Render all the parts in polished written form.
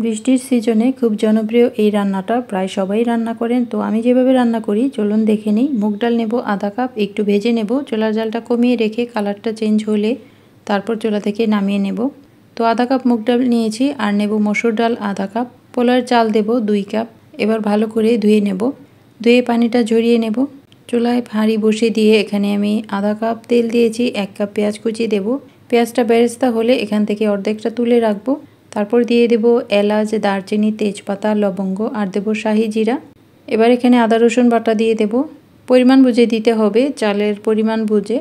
বৃষ্টির সিজনে খুব জনপ্রিয় এই রান্নাটা প্রায় সবাই রান্না করেন। তো আমি যেভাবে রান্না করি চলুন দেখে নিই। মুগ ডাল নেব আধা কাপ, একটু ভেজে নেব, চুলার জালটা কমিয়ে রেখে কালারটা চেঞ্জ হলে তারপর চুলা থেকে নামিয়ে নেব। তো আধা কাপ মুগ ডাল নিয়েছি আর নেব মসুর ডাল আধা কাপ, পোলার চাল দেব 2 কাপ। এবার ভালো করে ধুয়ে নেব, ধুয়ে পানিটা ঝরিয়ে নেব। চুলায় হাঁড়ি বসিয়ে দিয়ে এখানে আমি আধা কাপ তেল দিয়েছি, 1 কাপ পেঁয়াজ কুচি দেব। পেঁয়াজটা বেরেস্তা হলে এখান থেকে অর্ধেকটা তুলে রাখবো। তারপর দিয়ে দেব এলাচ, দারচিনি, তেজপাতা, লবঙ্গ আর দেব শাহি জিরা। এবার এখানে আদা রসুন বাটা দিয়ে দেব, পরিমাণ বুঝে দিতে হবে, চালের পরিমাণ বুঝে।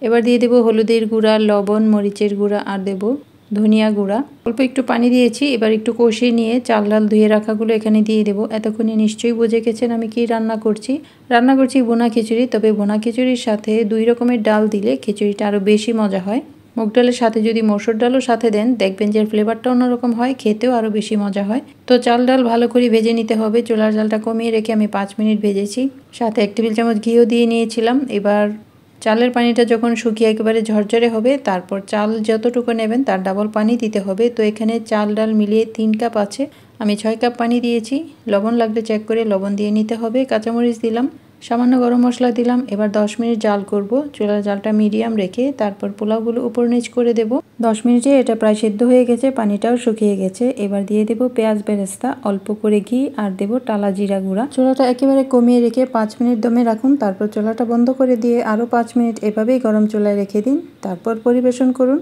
এবার দিয়ে দেব হলুদের গুঁড়া, লবণ, মরিচের গুঁড়া আর দেব ধনিয়া গুঁড়া। অল্প একটু পানি দিয়েছি। এবার একটু কষিয়ে নিয়ে চাল ডাল ধুয়ে রাখাগুলো এখানে দিয়ে দেব। এতক্ষণে নিশ্চয়ই বুঝে গেছেন আমি কি রান্না করছি। রান্না করছি ভুনা খিচুড়ি। তবে ভুনা খিচুড়ির সাথে 2 রকমের ডাল দিলে খিচুড়িটা আরও বেশি মজা হয়। মুগ ডালের সাথে যদি মসুর ডালও সাথে দেন দেখবেন যে ফ্লেভারটা অন্যরকম হয়, খেতেও আরও বেশি মজা হয়। তো চাল ডাল ভালো করে ভেজে নিতে হবে। চুলার জালটা কমিয়ে রেখে আমি 5 মিনিট ভেজেছি, সাথে 1 টেবিল চামচ ঘিও দিয়ে নিয়েছিলাম। এবার চালের পানিটা যখন শুকিয়ে একেবারে ঝরঝরে হবে তারপর চাল যতটুকু নেবেন তার ডাবল পানি দিতে হবে। তো এখানে চাল ডাল মিলিয়ে 3 কাপ আছে, আমি 6 কাপ পানি দিয়েছি। লবণ লাগলে চেক করে লবণ দিয়ে নিতে হবে। কাঁচামরিচ দিলাম, সামান্য গরম মশলা দিলাম। এবার 10 মিনিট জাল করব, চুলার জালটা মিডিয়াম রেখে। তারপর পোলাওগুলো উপর নিচ করে দেব। 10 মিনিটে এটা প্রায় সেদ্ধ হয়ে গেছে, পানিটাও শুকিয়ে গেছে। এবার দিয়ে দেব পেঁয়াজ বেরেস্তা, অল্প করে ঘি আর দেব টালা জিরা গুঁড়া। চুলাটা একেবারে কমিয়ে রেখে 5 মিনিট দমে রাখুন। তারপর চুলাটা বন্ধ করে দিয়ে আরও 5 মিনিট এভাবেই গরম চুলায় রেখে দিন। তারপর পরিবেশন করুন।